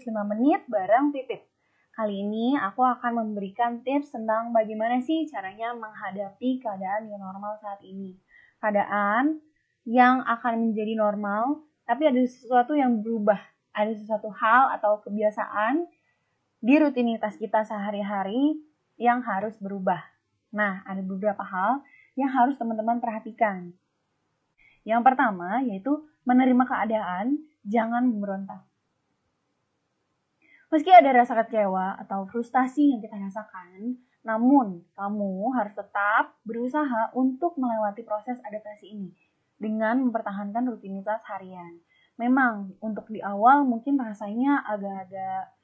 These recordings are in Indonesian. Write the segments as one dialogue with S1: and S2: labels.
S1: tips 5 menit bareng Pipit. Kali ini aku akan memberikan tips tentang bagaimana sih caranya menghadapi keadaan new normal saat ini. Keadaan yang akan menjadi normal, tapi ada sesuatu yang berubah. Ada sesuatu hal atau kebiasaan di rutinitas kita sehari-hari yang harus berubah. Nah, ada beberapa hal yang harus teman-teman perhatikan. Yang pertama yaitu menerima keadaan, jangan memberontak. Meski ada rasa kecewa atau frustasi yang kita rasakan, namun kamu harus tetap berusaha untuk melewati proses adaptasi ini dengan mempertahankan rutinitas harian. Memang untuk di awal mungkin rasanya agak-agak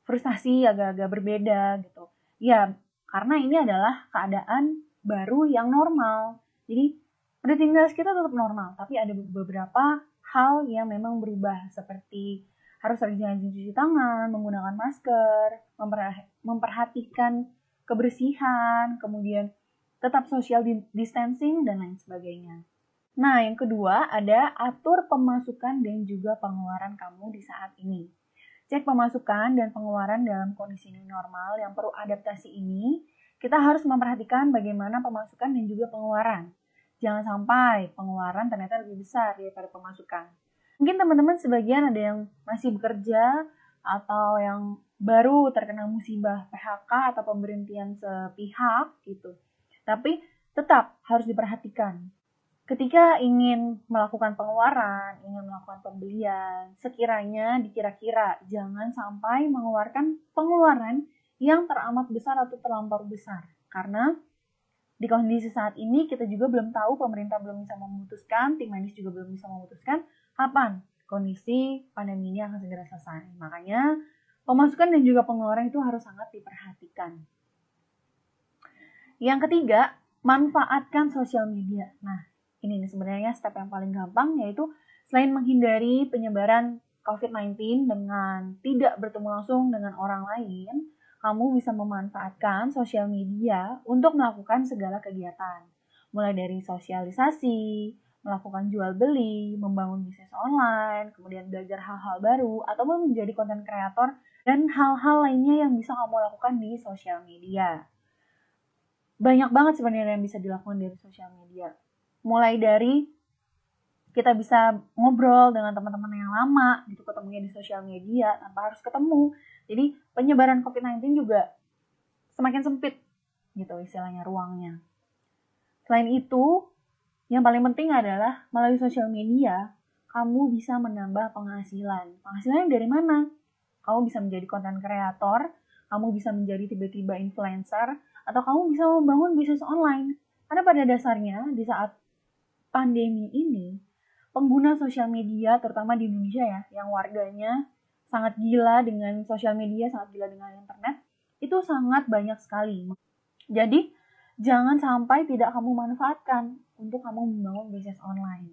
S1: frustasi, agak-agak berbeda gitu. Ya, karena ini adalah keadaan baru yang normal. Jadi rutinitas kita tetap normal, tapi ada beberapa hal yang memang berubah, seperti harus rajin-rajin cuci tangan, menggunakan masker, memperhatikan kebersihan, kemudian tetap social distancing, dan lain sebagainya. Nah, yang kedua ada atur pemasukan dan juga pengeluaran kamu di saat ini. Cek pemasukan dan pengeluaran dalam kondisi new normal yang perlu adaptasi ini, kita harus memperhatikan bagaimana pemasukan dan juga pengeluaran. Jangan sampai pengeluaran ternyata lebih besar daripada pemasukan. Mungkin teman-teman sebagian ada yang masih bekerja atau yang baru terkena musibah PHK atau pemberhentian sepihak gitu. Tapi tetap harus diperhatikan. Ketika ingin melakukan pengeluaran, ingin melakukan pembelian, sekiranya dikira-kira jangan sampai mengeluarkan pengeluaran yang teramat besar atau terlampau besar. Karena di kondisi saat ini kita juga belum tahu, pemerintah belum bisa memutuskan, tim medis juga belum bisa memutuskan kapan kondisi pandemi ini akan segera selesai. Makanya pemasukan dan juga pengeluaran itu harus sangat diperhatikan. Yang ketiga, manfaatkan sosial media. Nah, ini sebenarnya step yang paling gampang, yaitu selain menghindari penyebaran COVID-19 dengan tidak bertemu langsung dengan orang lain, kamu bisa memanfaatkan sosial media untuk melakukan segala kegiatan. Mulai dari sosialisasi, melakukan jual beli, membangun bisnis online, kemudian belajar hal-hal baru, ataupun menjadi konten kreator, dan hal-hal lainnya yang bisa kamu lakukan di sosial media. Banyak banget sebenarnya yang bisa dilakukan dari sosial media. Mulai dari kita bisa ngobrol dengan teman-teman yang lama, gitu, ketemunya di sosial media tanpa harus ketemu. Jadi penyebaran COVID-19 juga semakin sempit gitu istilahnya ruangnya. Selain itu, yang paling penting adalah melalui sosial media kamu bisa menambah penghasilan. Penghasilannya dari mana? Kamu bisa menjadi content creator, kamu bisa menjadi tiba-tiba influencer, atau kamu bisa membangun bisnis online. Karena pada dasarnya di saat pandemi ini, pengguna sosial media terutama di Indonesia ya, yang warganya sangat gila dengan sosial media, sangat gila dengan internet, itu sangat banyak sekali. Jadi, jangan sampai tidak kamu manfaatkan untuk kamu membangun bisnis online.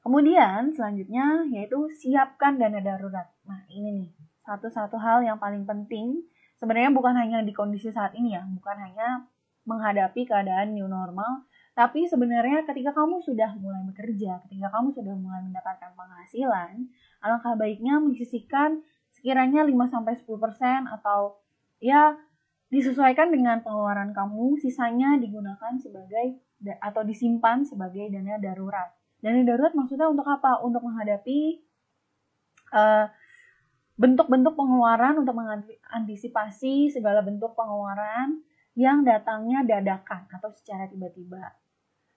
S1: Kemudian, selanjutnya yaitu siapkan dana darurat. Nah, ini nih, satu hal yang paling penting, sebenarnya bukan hanya di kondisi saat ini ya, bukan hanya menghadapi keadaan new normal, tapi sebenarnya ketika kamu sudah mulai bekerja, ketika kamu sudah mulai mendapatkan penghasilan, alangkah baiknya menyisihkan sekiranya 5-10% atau ya disesuaikan dengan pengeluaran kamu, sisanya digunakan sebagai atau disimpan sebagai dana darurat. Dana darurat maksudnya untuk apa? Untuk menghadapi bentuk-bentuk pengeluaran, untuk mengantisipasi segala bentuk pengeluaran yang datangnya dadakan atau secara tiba-tiba.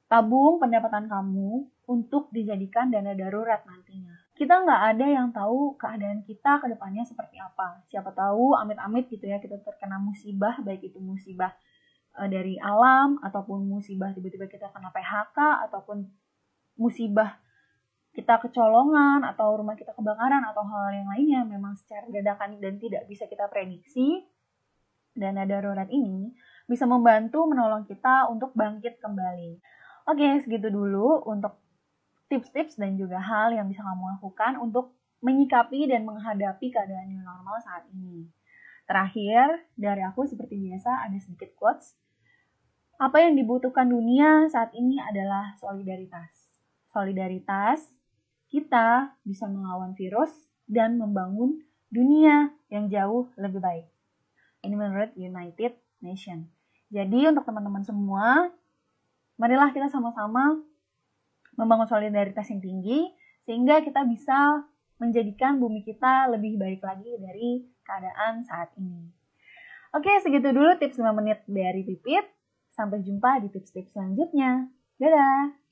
S1: Tabung pendapatan kamu untuk dijadikan dana darurat nantinya. Kita nggak ada yang tahu keadaan kita ke depannya seperti apa. Siapa tahu amit-amit gitu ya, kita terkena musibah, baik itu musibah dari alam, ataupun musibah tiba-tiba kita kena PHK, ataupun musibah kita kecolongan, atau rumah kita kebakaran, atau hal yang lainnya memang secara dadakan dan tidak bisa kita prediksi. Dana darurat ini bisa membantu menolong kita untuk bangkit kembali. Oke, segitu dulu untuk tips-tips dan juga hal yang bisa kamu lakukan untuk menyikapi dan menghadapi keadaan new normal saat ini. Terakhir, dari aku seperti biasa ada sedikit quotes. Apa yang dibutuhkan dunia saat ini adalah solidaritas. Solidaritas, kita bisa melawan virus dan membangun dunia yang jauh lebih baik. Ini menurut United Nations. Jadi untuk teman-teman semua, marilah kita sama-sama membangun solidaritas yang tinggi, sehingga kita bisa menjadikan bumi kita lebih baik lagi dari keadaan saat ini. Oke, segitu dulu tips 5 menit dari Pipit. Sampai jumpa di tips-tips selanjutnya. Dadah!